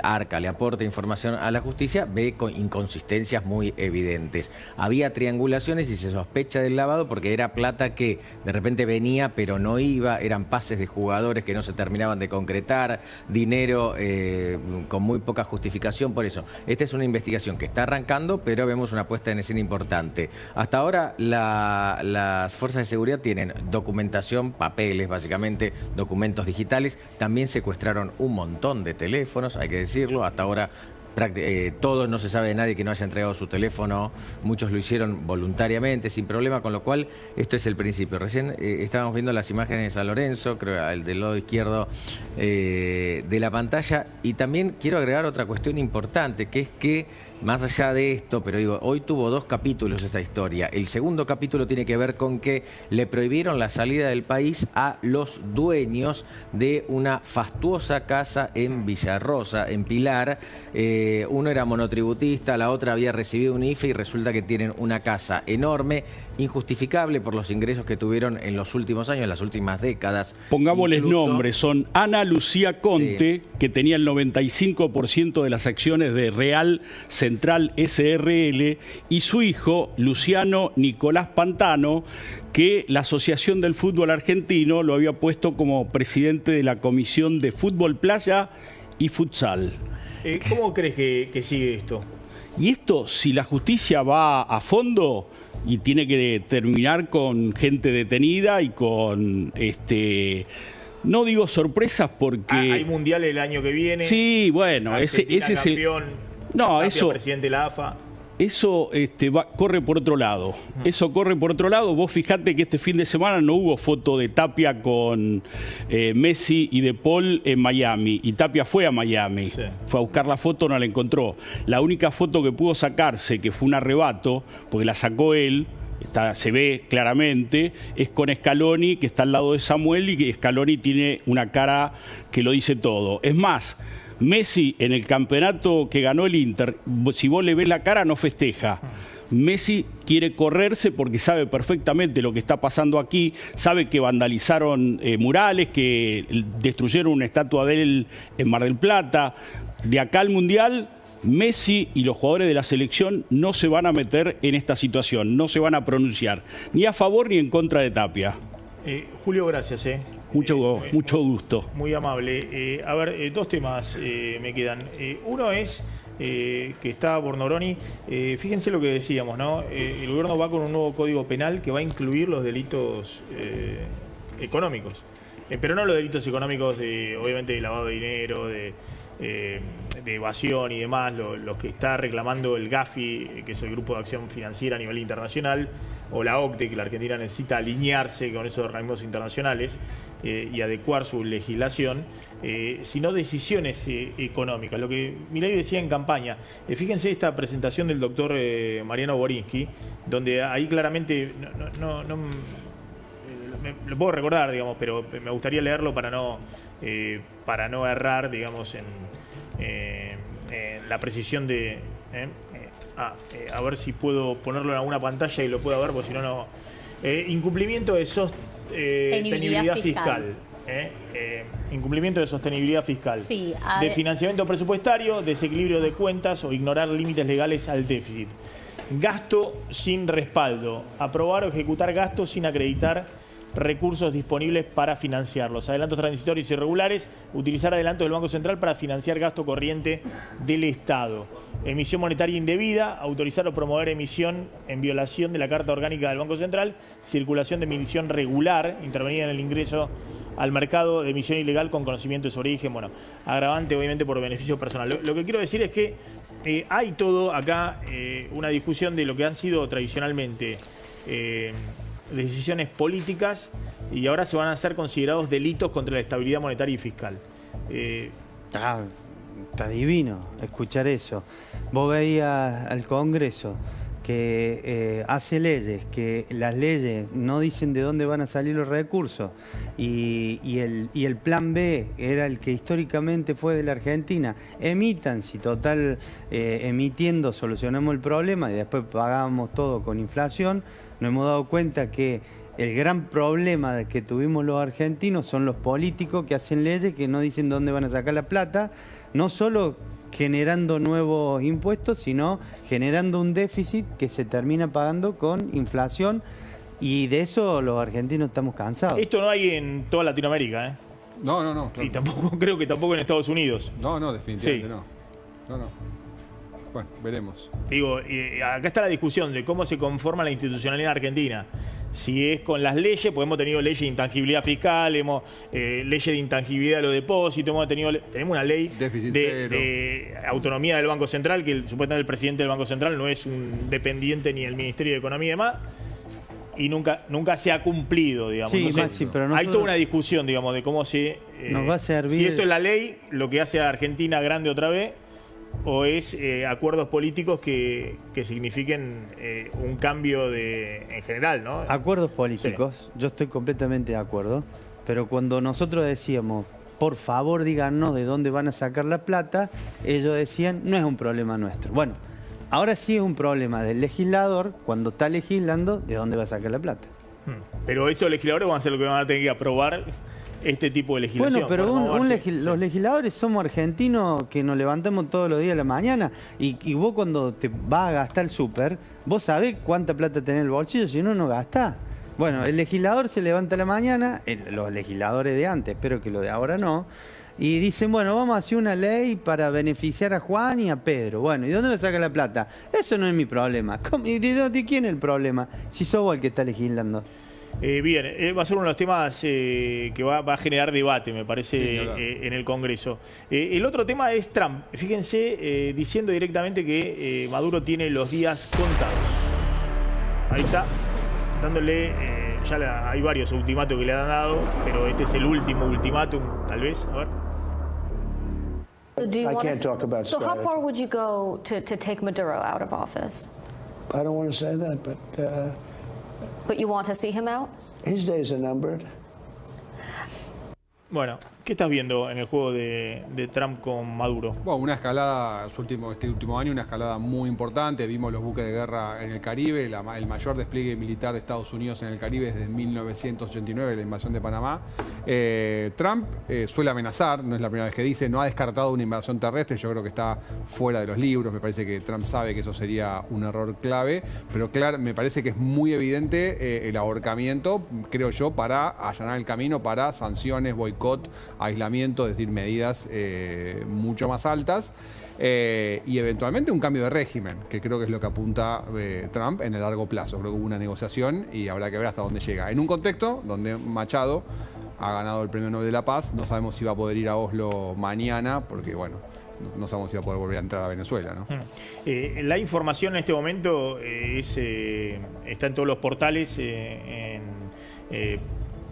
Arca le aporta información a la justicia, ve con inconsistencias muy evidentes. Había triangulaciones y se sospecha del lavado porque era plata que de repente venía pero no iba, eran pases de jugadores que no se terminaban de concretar, dinero con muy poca justificación por eso. Esta es una investigación que está arrancando, pero vemos una puesta en escena importante. Hasta ahora las fuerzas de seguridad tienen documentación, papeles básicamente, documentos digitales, también secuestraron un montón de teléfonos, hay que decirlo, hasta ahora todos, no se sabe de nadie que no haya entregado su teléfono, muchos lo hicieron voluntariamente, sin problema, con lo cual esto es el principio. Recién estábamos viendo las imágenes de San Lorenzo, creo el del lado izquierdo de la pantalla, y también quiero agregar otra cuestión importante, que es que más allá de esto, pero digo, hoy tuvo 2 capítulos esta historia. El segundo capítulo tiene que ver con que le prohibieron la salida del país a los dueños de una fastuosa casa en Villarrosa, en Pilar. Uno era monotributista, la otra había recibido un IFE y resulta que tienen una casa enorme, injustificable por los ingresos que tuvieron en los últimos años, en las últimas décadas. Pongámosles nombres, son Ana Lucía Conte, sí, que tenía el 95% de las acciones de Real Central SRL, y su hijo, Luciano Nicolás Pantano, que la Asociación del Fútbol Argentino lo había puesto como presidente de la Comisión de Fútbol Playa y Futsal. ¿Cómo crees que sigue esto? Y esto, si la justicia va a fondo y tiene que terminar con gente detenida y con, no digo sorpresas porque... Hay mundial el año que viene. Sí, bueno, ese es el... No, eso... presidente de la AFA. Eso corre por otro lado. Eso corre por otro lado. Vos fijate que este fin de semana no hubo foto de Tapia con Messi y De Paul en Miami. Y Tapia fue a Miami. Sí. Fue a buscar la foto, no la encontró. La única foto que pudo sacarse, que fue un arrebato, porque la sacó él, se ve claramente, es con Scaloni, que está al lado de Samuel, y que Scaloni tiene una cara que lo dice todo. Es más, Messi en el campeonato que ganó el Inter, si vos le ves la cara no festeja. Messi quiere correrse porque sabe perfectamente lo que está pasando aquí, sabe que vandalizaron murales, que destruyeron una estatua de él en Mar del Plata. De acá al Mundial, Messi y los jugadores de la selección no se van a meter en esta situación, no se van a pronunciar, ni a favor ni en contra de Tapia. Julio, gracias. Mucho gusto. Muy amable. A ver, 2 temas me quedan. Uno es que está Bornoroni. Fíjense lo que decíamos, ¿no? El gobierno va con un nuevo código penal que va a incluir los delitos económicos. Pero no los delitos económicos obviamente, de lavado de dinero, de evasión y demás, los que está reclamando el GAFI, que es el Grupo de Acción Financiera a nivel internacional, o la OCDE, que la Argentina necesita alinearse con esos organismos internacionales y adecuar su legislación, sino decisiones económicas. Lo que Milei decía en campaña, fíjense esta presentación del doctor Mariano Borinsky, donde ahí claramente lo puedo recordar, digamos, pero me gustaría leerlo para no errar, digamos, en la precisión de... a ver si puedo ponerlo en alguna pantalla y lo puedo ver, porque si no... incumplimiento de sostenibilidad fiscal. Incumplimiento de sostenibilidad fiscal. Sí, de financiamiento presupuestario, desequilibrio de cuentas o ignorar límites legales al déficit. Gasto sin respaldo. Aprobar o ejecutar gastos sin acreditar recursos disponibles para financiarlos. Adelantos transitorios irregulares. Utilizar adelantos del Banco Central para financiar gasto corriente del Estado. Emisión monetaria indebida. Autorizar o promover emisión en violación de la Carta Orgánica del Banco Central. Circulación de emisión regular. Intervenir en el ingreso al mercado de emisión ilegal con conocimiento de su origen. Bueno, agravante obviamente por beneficio personal. Lo que quiero decir es que hay todo acá una discusión de lo que han sido tradicionalmente decisiones políticas y ahora se van a ser considerados delitos contra la estabilidad monetaria y fiscal. Está divino escuchar eso. Vos veías al Congreso que hace leyes, que las leyes no dicen de dónde van a salir los recursos y el plan B era el que históricamente fue de la Argentina. Emitan, si total emitiendo solucionamos el problema y después pagamos todo con inflación. Nos hemos dado cuenta que el gran problema que tuvimos los argentinos son los políticos que hacen leyes que no dicen dónde van a sacar la plata no solo generando nuevos impuestos, sino generando un déficit que se termina pagando con inflación, y de eso los argentinos estamos cansados. Esto no hay en toda Latinoamérica, ¿eh? No, claro. Y tampoco, creo que tampoco en Estados Unidos. No, definitivamente Sí. no. Bueno, veremos. Digo, acá está la discusión de cómo se conforma la institucionalidad argentina. Si es con las leyes, pues hemos tenido leyes de intangibilidad fiscal, leyes de intangibilidad de los depósitos, tenemos una ley de autonomía del Banco Central, que supuestamente el presidente del Banco Central no es un dependiente ni del Ministerio de Economía y demás, y nunca se ha cumplido, digamos. Sí, Entonces, Maxi, pero hay toda una discusión, digamos, de cómo se... nos va a servir... Si esto es la ley, lo que hace a Argentina grande otra vez, o es acuerdos políticos que signifiquen un cambio en general, ¿no? Acuerdos políticos, yo estoy completamente de acuerdo, pero cuando nosotros decíamos, por favor díganos de dónde van a sacar la plata, ellos decían, no es un problema nuestro. Bueno, ahora sí es un problema del legislador, cuando está legislando, de dónde va a sacar la plata. Pero estos legisladores van a ser lo que van a tener que aprobar este tipo de legislación. Bueno, pero los legisladores somos argentinos que nos levantamos todos los días de la mañana, y vos cuando te vas a gastar el súper, vos sabés cuánta plata tenés en el bolsillo, si no gastás. Bueno, el legislador se levanta a la mañana, los legisladores de antes, espero que lo de ahora no, y dicen, bueno, vamos a hacer una ley para beneficiar a Juan y a Pedro. Bueno, ¿y dónde me saca la plata? Eso no es mi problema. ¿Y de quién es el problema? Si sos vos el que está legislando. Bien, va a ser uno de los temas que va a generar debate, me parece, claro, en el Congreso. El otro tema es Trump. Fíjense, diciendo directamente que Maduro tiene los días contados. Ahí está, dándole, hay varios ultimátumos que le han dado, pero este es el último ultimátum, tal vez. A ver. I can't talk about So how strategy. far would you go to take Maduro out of office? I don't want to say that, But you want to see him out? his days are numbered. Bueno, ¿qué estás viendo en el juego de Trump con Maduro? Bueno, una escalada, este último año, una escalada muy importante. Vimos los buques de guerra en el Caribe, el mayor despliegue militar de Estados Unidos en el Caribe desde 1989, la invasión de Panamá. Trump suele amenazar, no es la primera vez que dice, no ha descartado una invasión terrestre, yo creo que está fuera de los libros, me parece que Trump sabe que eso sería un error clave, pero claro, me parece que es muy evidente el ahorcamiento, creo yo, para allanar el camino para sanciones, boicot, aislamiento, es decir, medidas mucho más altas, y eventualmente un cambio de régimen, que creo que es lo que apunta Trump en el largo plazo. Creo que hubo una negociación y habrá que ver hasta dónde llega. En un contexto donde Machado ha ganado el Premio Nobel de la Paz, no sabemos si va a poder ir a Oslo mañana, porque bueno, no sabemos si va a poder volver a entrar a Venezuela, ¿no? La información en este momento está en todos los portales,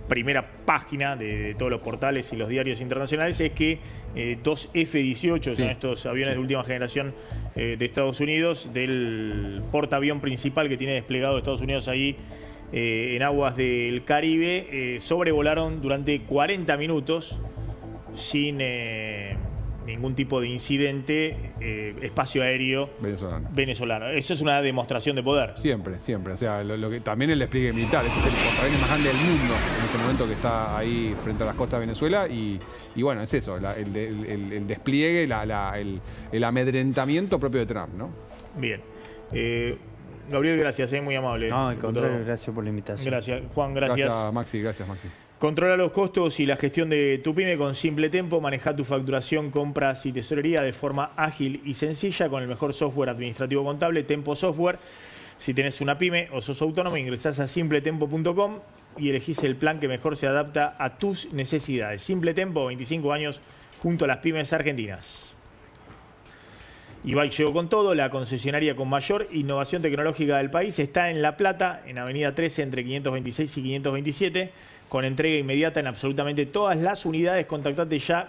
primera página de todos los portales y los diarios internacionales, es que dos F-18, son estos aviones de última generación de Estados Unidos, del portaavión principal que tiene desplegado Estados Unidos ahí en aguas del Caribe, sobrevolaron durante 40 minutos sin ningún tipo de incidente espacio aéreo venezolano. Eso es una demostración de poder. Siempre. O sea, lo que también el despliegue militar. Este es el portaaviones más grande del mundo en este momento, que está ahí frente a las costas de Venezuela. Y bueno, es eso, el despliegue, el amedrentamiento propio de Trump, ¿no? Bien. Gabriel, gracias, muy amable. No, al contrario, gracias por la invitación. Gracias, Juan, gracias. Gracias, Maxi. Controla los costos y la gestión de tu pyme con Simple Tempo. Maneja tu facturación, compras y tesorería de forma ágil y sencilla con el mejor software administrativo contable, Tempo Software. Si tenés una pyme o sos autónomo, ingresás a simpletempo.com y elegís el plan que mejor se adapta a tus necesidades. Simple Tempo, 25 años junto a las pymes argentinas. Ibai llegó con todo, la concesionaria con mayor innovación tecnológica del país. Está en La Plata, en Avenida 13, entre 526 y 527, con entrega inmediata en absolutamente todas las unidades. Contactate ya